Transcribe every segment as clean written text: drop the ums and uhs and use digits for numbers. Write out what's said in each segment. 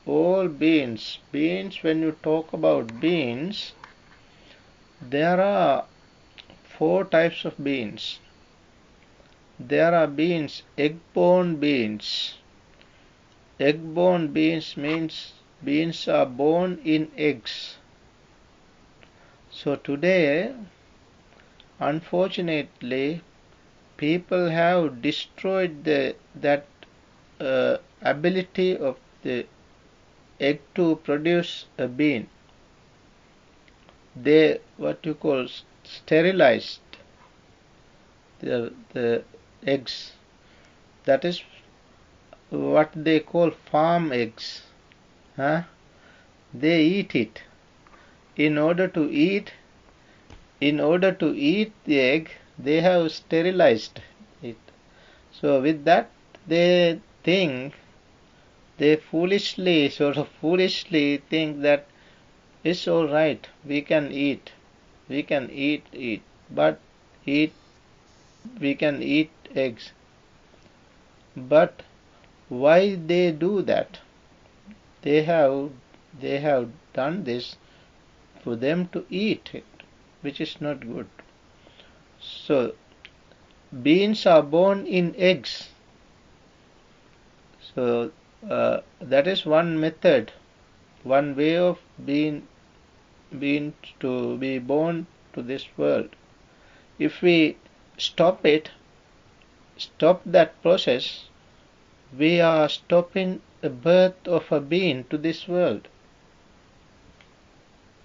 all beings. Beings, when you talk about beings, there are 4 types of beings. There are beings, egg-born beings. Egg-born beings means beings are born in eggs. So today, unfortunately, people have destroyed that ability of the egg to produce a bean. They, what you call, sterilized the eggs. That is what they call farm eggs. Huh? They eat it. In order to eat the egg, they have sterilized it. So with that, they sort of foolishly think that it's all right. We can eat, but we can eat eggs. But why they do that? They have done this for them to eat it, which is not good. So beans are born in eggs. So that is one method, one way of being to be born to this world. If we stop that process, we are stopping the birth of a being to this world.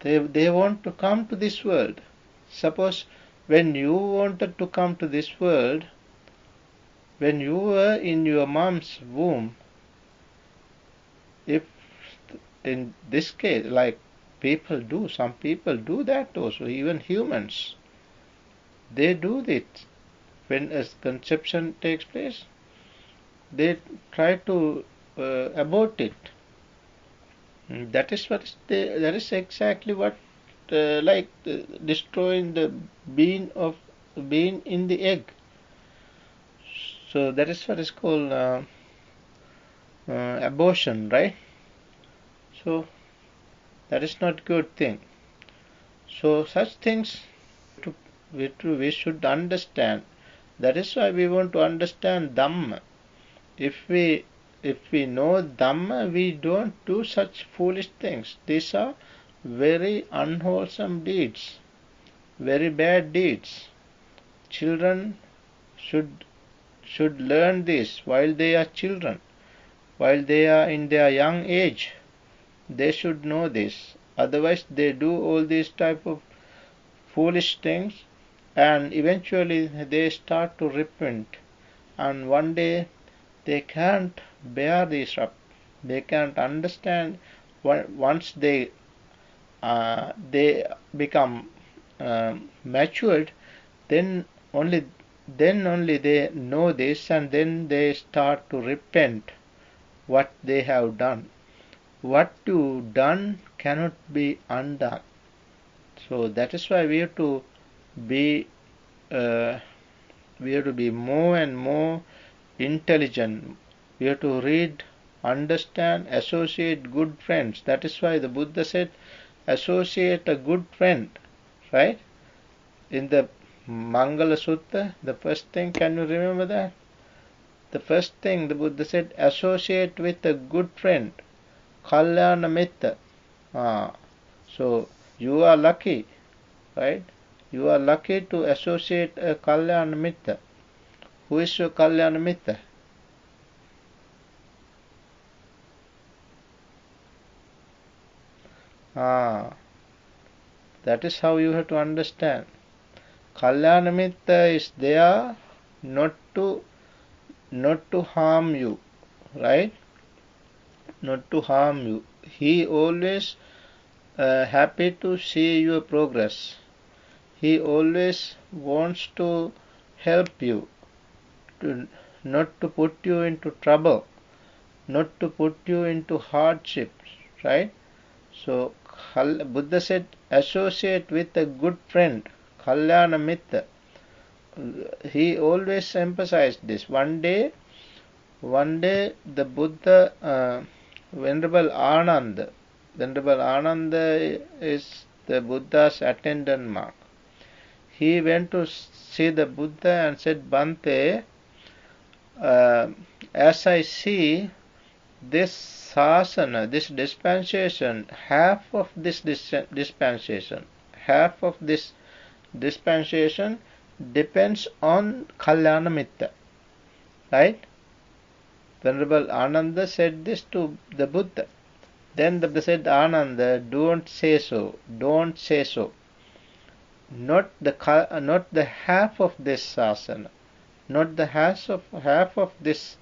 They want to come to this world. Suppose when you wanted to come to this world, when you were in your mom's womb, if in this case, like some people do that also, even humans, they do it. When a conception takes place, they try to abort it. That is exactly what destroying the bean in the egg. So that is what is called abortion, right? So that is not good thing. So such things we should understand. That is why we want to understand Dhamma. If we know Dhamma, we don't do such foolish things. These are very unwholesome deeds, very bad deeds. Children should learn this while they are children, while they are in their young age. They should know this. Otherwise, they do all these type of foolish things, and eventually they start to repent. And one day they can't bear this up. They can't understand. Once they become matured, then only they know this, and then they start to repent what they have done. What you done cannot be undone. So that is why we have to be more and more intelligent. We have to read, understand, associate good friends. That is why the Buddha said, associate a good friend, right? In the Mangala Sutta, the first thing, can you remember that? The first thing the Buddha said, associate with a good friend, kalyanamita. So you are lucky, right? You are lucky to associate a kalyanamita. Who is your kalyanamita? That is how you have to understand. Kalyanamita is there not to harm you, right? Not to harm you. He always happy to see your progress. He always wants to help you, not to put you into trouble, not to put you into hardships, right? So Buddha said, associate with a good friend, kalyanamita. He always emphasized this. One day the Buddha Venerable Ananda. Venerable Ananda is the Buddha's attendant monk. He went to see the Buddha and said, Bhante, uh, as I see this sasana, this dispensation, half of this dispensation depends on kalyanamita. Right? Venerable Ananda said this to the Buddha. Then the Buddha said, Ananda, don't say so. Don't say so. Not the half of this sasana, not the half of this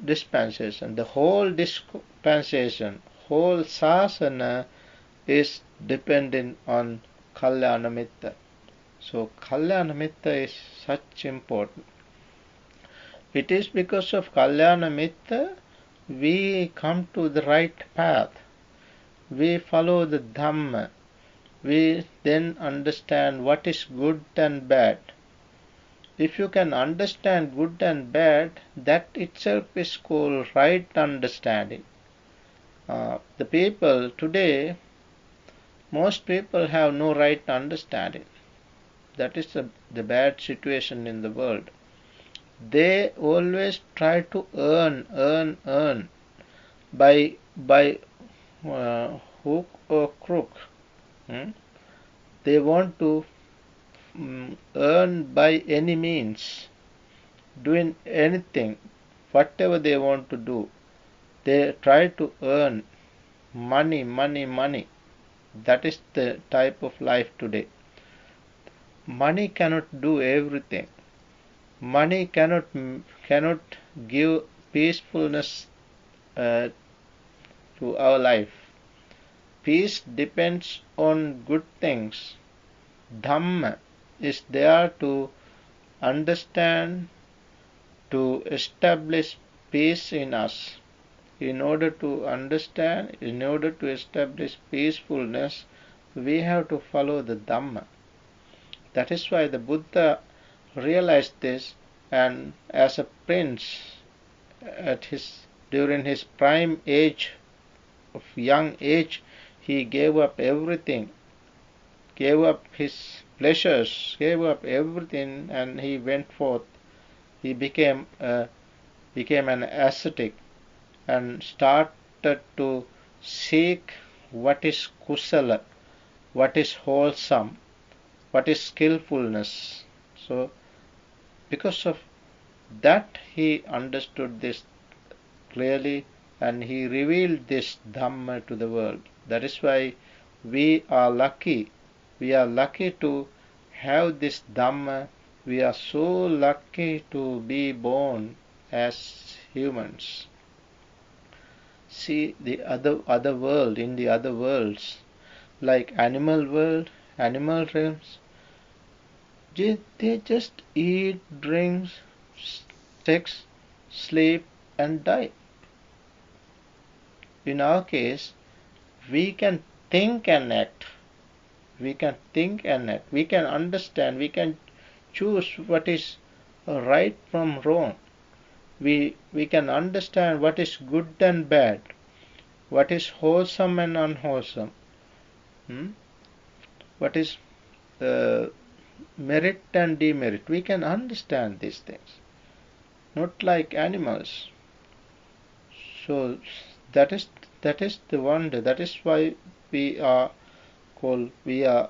dispensation. The whole dispensation, whole sasana is dependent on kalyanamitta. So kalyanamitta is such important. It is because of kalyanamitta we come to the right path. We follow the Dhamma. We then understand what is good and bad. If you can understand good and bad, that itself is called right understanding. The people today, most people have no right understanding. That is the bad situation in the world. They always try to earn by hook or crook. They want to earn by any means, doing anything, whatever they want to do. They try to earn money, money, money. That is the type of life today. Money cannot do everything. Money cannot give peacefulness to our life. Peace depends on good things. Dhamma is there to understand, to establish peace in us. In order to understand, in order to establish peacefulness, we have to follow the Dhamma. That is why the Buddha realized this, and as a prince, during his prime age, of young age, he gave up everything, gave up his pleasures, gave up everything, and he went forth. He became an ascetic and started to seek what is kusala, what is wholesome, what is skillfulness. So, because of that, he understood this clearly and he revealed this Dhamma to the world. That is why we are lucky. We are lucky to have this Dhamma. We are so lucky to be born as humans. See the other world, in the other worlds, like animal world, animal realms, they just eat, drink, sex, sleep and die. In our case, we can think and act. We can think and act. We can understand. We can choose what is right from wrong. We can understand what is good and bad, what is wholesome and unwholesome, what is merit and demerit. We can understand these things, not like animals. So that is the wonder. That is why we are called. We are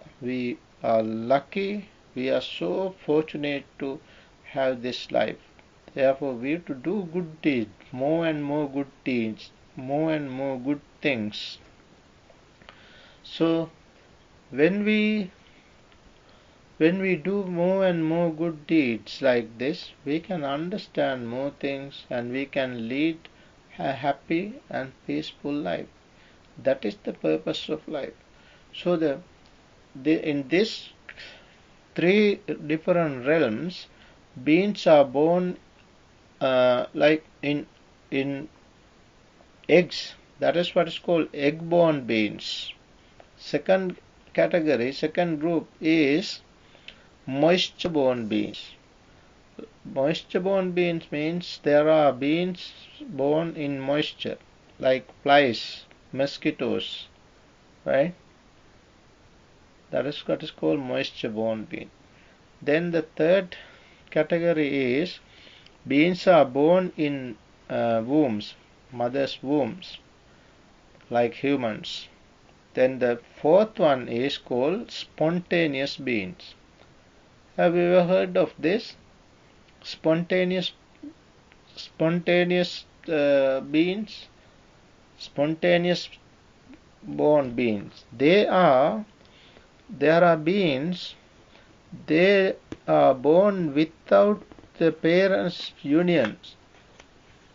lucky. We are so fortunate to have this life. Therefore, we have to do good deeds, more and more good deeds, more and more good things. So, when we do more and more good deeds like this, we can understand more things and we can lead a happy and peaceful life. That is the purpose of life. So, in these three different realms, beings are born like in eggs. That is what is called egg-born beings. Second group is moisture-born beings. Moisture-born beings means there are beings born in moisture, like flies, mosquitoes, right? That is what is called moisture-borne bean. Then the third category is beans are born in wombs, mother's wombs, like humans. Then the fourth one is called spontaneous beans. Have you ever heard of this? Spontaneous beans, spontaneous born beans. There are beans. They are born without the parents' unions.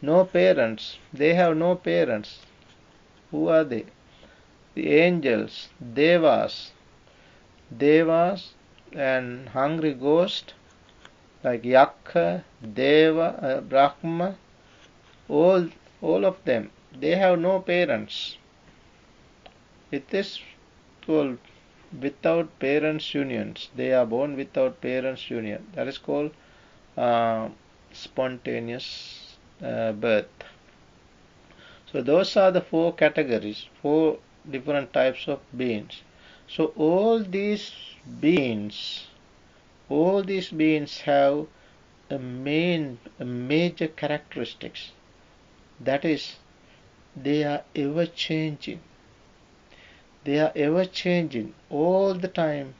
No parents. They have no parents. Who are they? The angels, devas, and hungry ghost like Yakha, Deva, Brahma. All of them. They have no parents. It is called without parents' unions. They are born without parents' union. That is called spontaneous birth. So those are the four categories, four different types of beings. So all these beings have a major characteristics. That is, they are ever changing. They are ever changing all the time.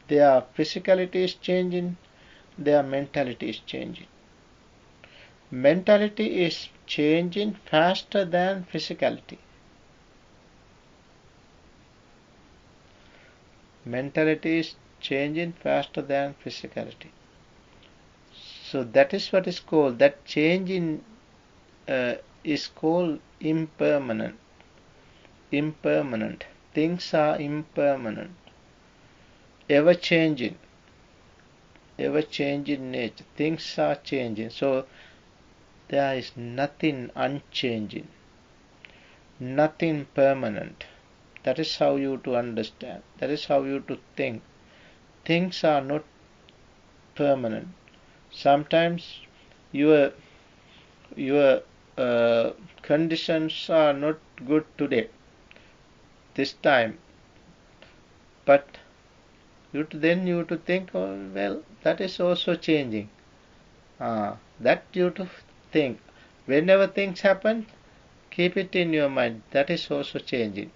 Their physicality is changing, their mentality is changing. Mentality is changing faster than physicality. Mentality is changing faster than physicality. So that is what is called, that change is called impermanent. Impermanent. Things are impermanent. Ever changing nature. Things are changing. So there is nothing unchanging, nothing permanent. That is how you to understand. That is how you to think. Things are not permanent. Sometimes your conditions are not good today, this time, but then you to think, oh, well, that is also changing. That you to think. Whenever things happen, keep it in your mind. That is also changing.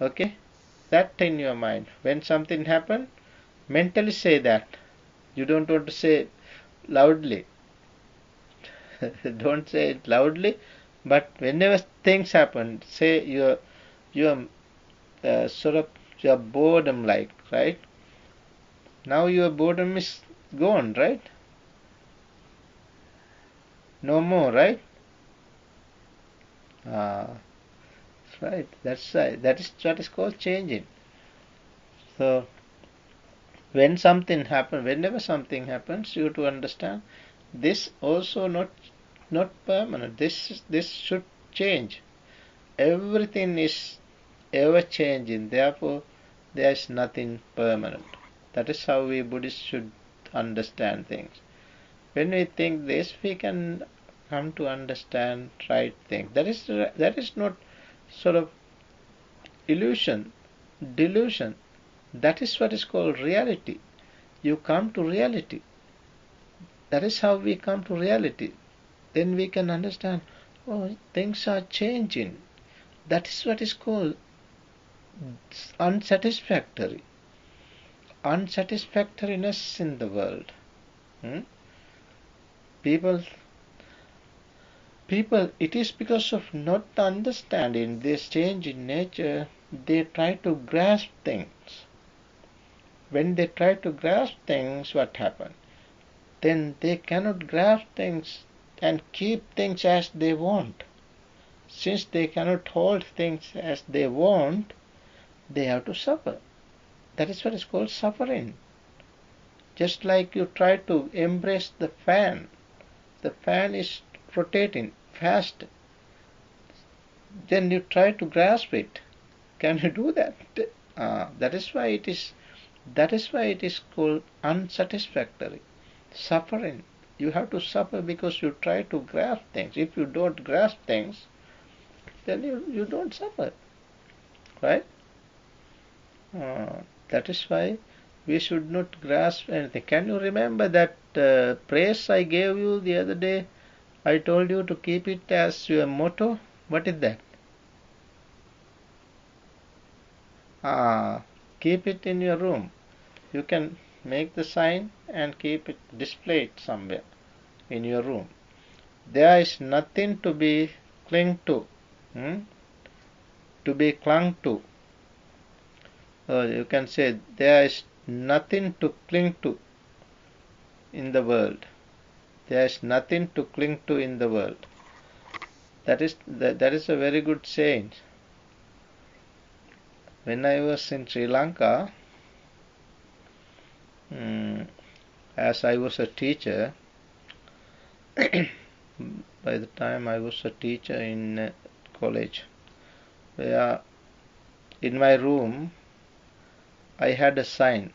Okay? That in your mind. When something happens, mentally say that. You don't want to say loudly. Don't say it loudly, but whenever things happen, say your sort of your boredom, like, right? Now your boredom is gone, right? No more, right? Right. That's right. That is what is called changing. So whenever something happens, you to understand this also not permanent. This should change. Everything is ever changing. Therefore, there is nothing permanent. That is how we Buddhists should understand things. When we think this, we can come to understand right things. That is not sort of illusion, delusion. That is what is called reality. You come to reality. That is how we come to reality. Then we can understand, oh, things are changing. That is what is called unsatisfactory. Unsatisfactoriness in the world. People, it is because of not understanding this change in nature, they try to grasp things. When they try to grasp things, what happens? Then they cannot grasp things and keep things as they want. Since they cannot hold things as they want, they have to suffer. That is what is called suffering. Just like you try to embrace the fan. The fan is rotating fast. Then you try to grasp it. Can you do that? That is why it is called unsatisfactory. Suffering. You have to suffer because you try to grasp things. If you don't grasp things, then you don't suffer. Right? That is why we should not grasp anything. Can you remember that praise I gave you the other day? I told you to keep it as your motto. What is that? Keep it in your room. You can make the sign and keep it displayed somewhere in your room. There is nothing to be cling to, to be clung to. You can say there is nothing to cling to in the world. There is nothing to cling to in the world. That is a very good saying. When I was in Sri Lanka, as I was a teacher, by the time I was a teacher in college, where in my room I had a sign.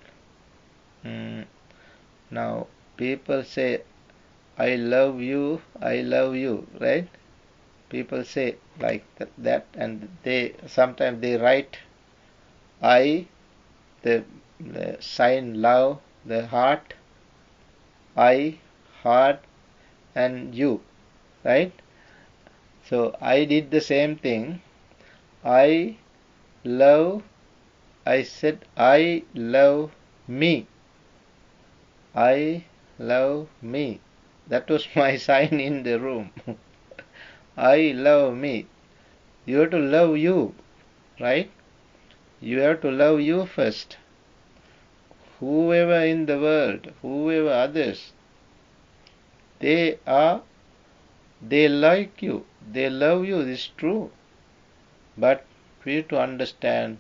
Now people say, I love you, right? People say like that, and sometimes they write I, the sign love, the heart, I, heart, and you, right? So I did the same thing. I said I love me. I love me. That was my sign in the room. I love me. You have to love you, right? You have to love you first. Whoever in the world, whoever others, they like you, they love you, this is true. But for you to understand,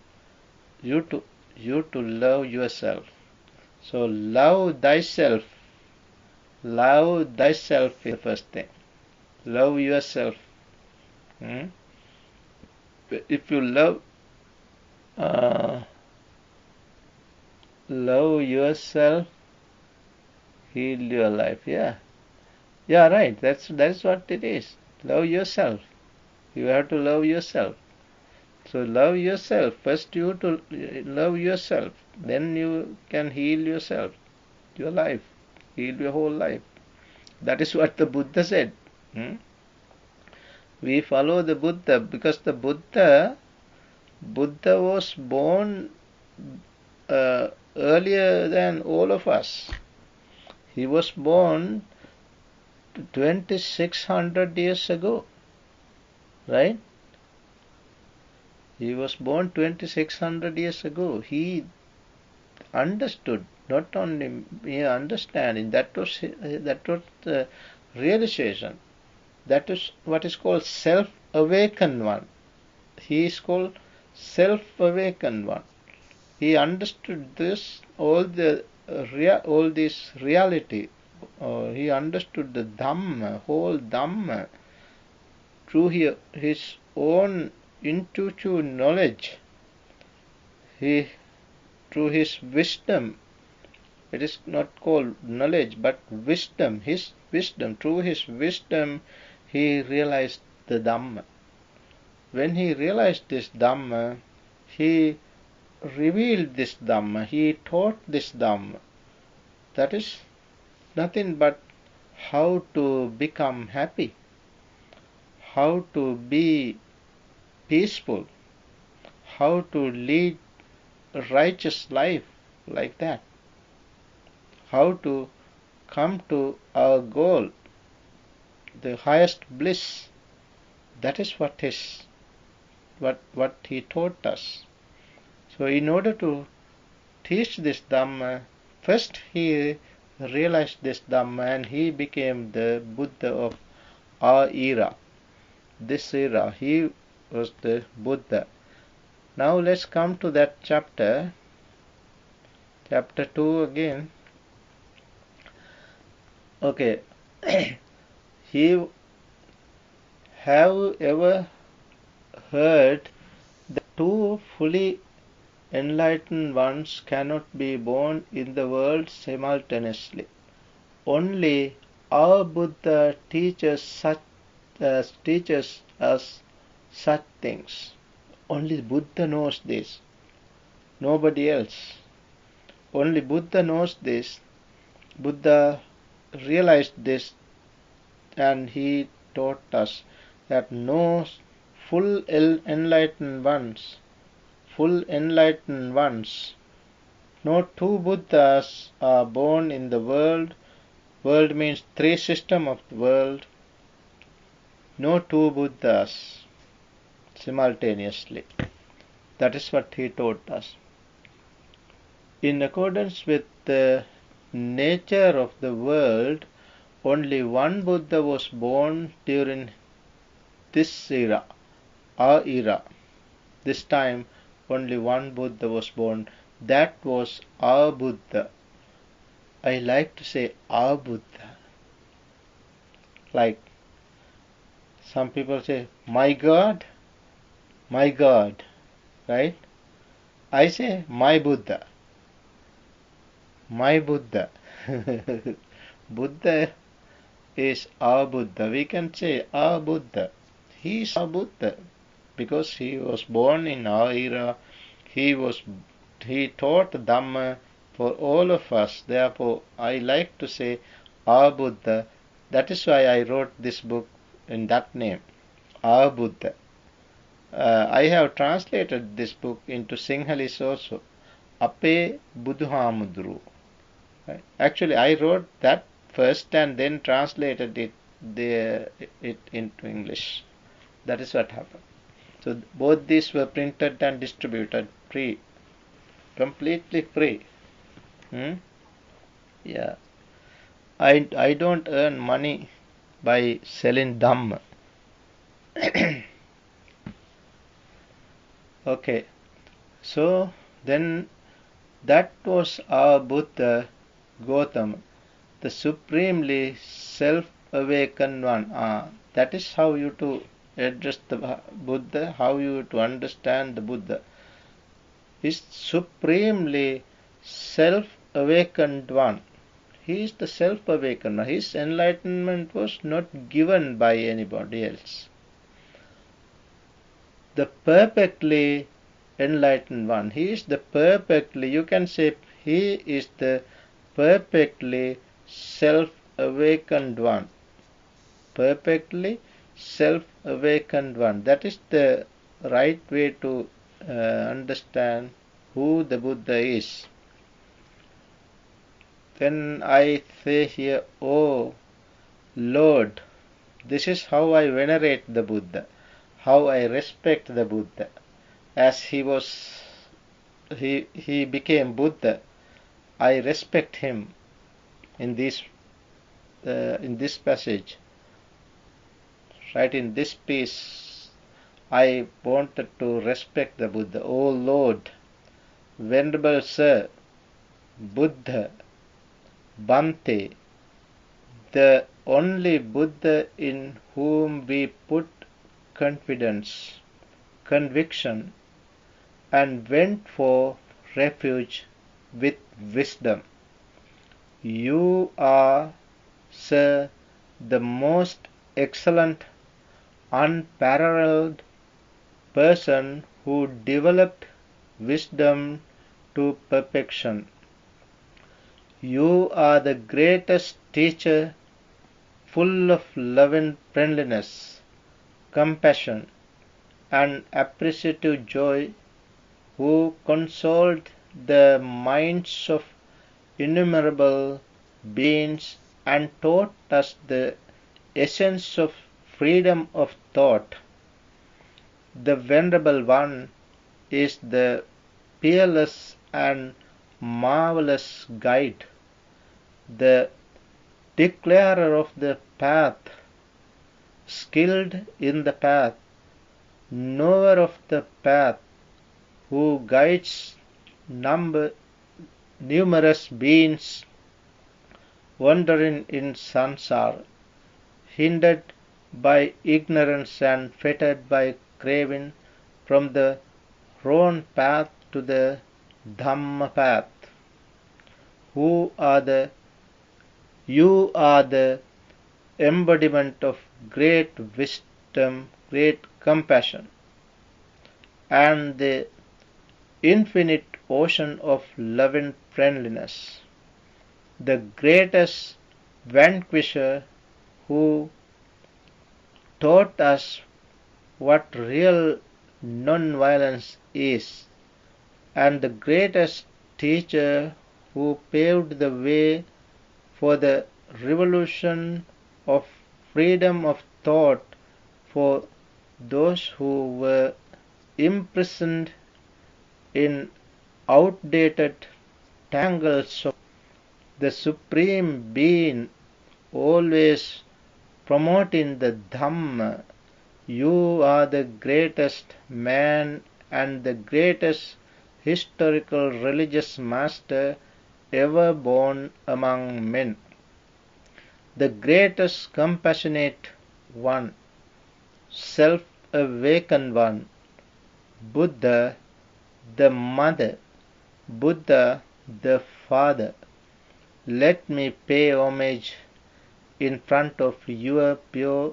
you to love yourself. So love thyself. Love thyself is the first thing. Love yourself. If you love yourself, heal your life. Yeah, right. That's what it is. Love yourself. You have to love yourself. So love yourself. First you to love yourself. Then you can heal yourself, your life, heal your whole life. That is what the Buddha said. We follow the Buddha because the Buddha was born earlier than all of us. He was born 2600 years ago, right? He was born 2600 years ago. He understood, not only understanding, that was the realization. That is what is called self-awakened one. He is called self-awakened one. He understood this, all this reality. He understood the Dhamma, whole Dhamma, through his own intuitive knowledge. Through his wisdom, it is not called knowledge, but wisdom, his wisdom. Through his wisdom, he realized the Dhamma. When he realized this Dhamma, he revealed this Dhamma, he taught this Dhamma. That is nothing but how to become happy, how to be peaceful, how to lead a righteous life like that, how to come to our goal, the highest bliss. That is what he taught us. So in order to teach this Dhamma, first he realized this Dhamma and he became the Buddha of our era. This era, he was the Buddha. Now let's come to that chapter 2 again. Okay. Have you ever heard that two fully enlightened ones cannot be born in the world simultaneously? Only our Buddha teaches us such things. Only Buddha knows this, nobody else. Only Buddha knows this. Buddha realized this, and he taught us that no full enlightened ones, no two Buddhas are born in the world. World means three systems of the world. No two Buddhas simultaneously. That is what he taught us. In accordance with the nature of the world, only one Buddha was born during this era, our era. This time only one Buddha was born. That was our Buddha. I like to say our Buddha. Like some people say, my God, right? I say, my Buddha. Buddha is our Buddha. We can say our Buddha. He is our Buddha because he was born in our era. He taught Dhamma for all of us. Therefore, I like to say our Buddha. That is why I wrote this book in that name, our Buddha. I have translated this book into Sinhalese also. Ape Buduhamudru. Right? Actually, I wrote that first and then translated it into English. That is what happened. So both these were printed and distributed free, completely free. Yeah. I don't earn money by selling Dhamma. Okay. So then that was our Buddha Gautama, the supremely self-awakened one. That is how you to address the Buddha, how you to understand the Buddha. Is supremely self-awakened one. He is the self-awakened one. His enlightenment was not given by anybody else. The perfectly enlightened one. He is the perfectly, you can say he is the perfectly self-awakened one. Perfectly self-awakened one. That is the right way to understand who the Buddha is. Then I say here, oh Lord, this is how I venerate the Buddha, how I respect the Buddha. As he became Buddha, I respect him in this passage. Right in this piece, I wanted to respect the Buddha. O Lord, Venerable Sir, Buddha, Bhante, the only Buddha in whom we put confidence, conviction, and went for refuge with wisdom. You are, Sir, the most excellent, unparalleled person who developed wisdom to perfection. You are the greatest teacher, full of love and friendliness, compassion, and appreciative joy, who consoled the minds of innumerable beings and taught us the essence of freedom of thought. The Venerable One is the peerless and marvelous guide, the declarer of the path, skilled in the path, knower of the path, who guides numerous beings wandering in samsara, hindered by ignorance and fettered by craving, from the wrong path to the Dhamma path. You are the embodiment of great wisdom, great compassion, and the infinite ocean of love and friendliness, the greatest vanquisher who taught us what real non-violence is, and the greatest teacher who paved the way for the revolution of freedom of thought for those who were imprisoned in outdated tangles of the Supreme Being, always promoting the Dhamma. You are the greatest man and the greatest historical religious master ever born among men, the greatest compassionate one, self-awakened one, Buddha the mother, Buddha the father. Let me pay homage in front of your pure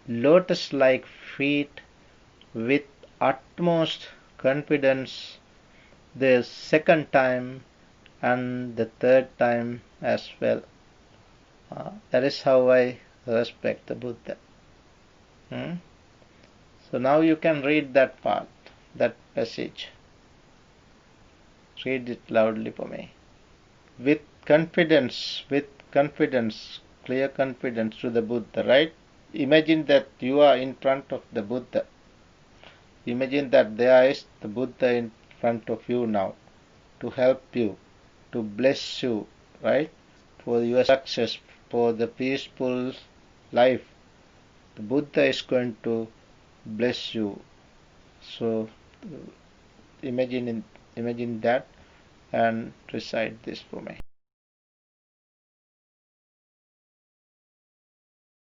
lotus-like feet with utmost confidence the second time and the third time as well. That is how I respect the Buddha. So now you can read that part, that passage. Read it loudly for me. With confidence, clear confidence to the Buddha, right? Imagine that you are in front of the Buddha. Imagine that there is the Buddha in front of you now to help you, to bless you, right? For your success, for the peaceful life. The Buddha is going to bless you. So imagine that and recite this for me.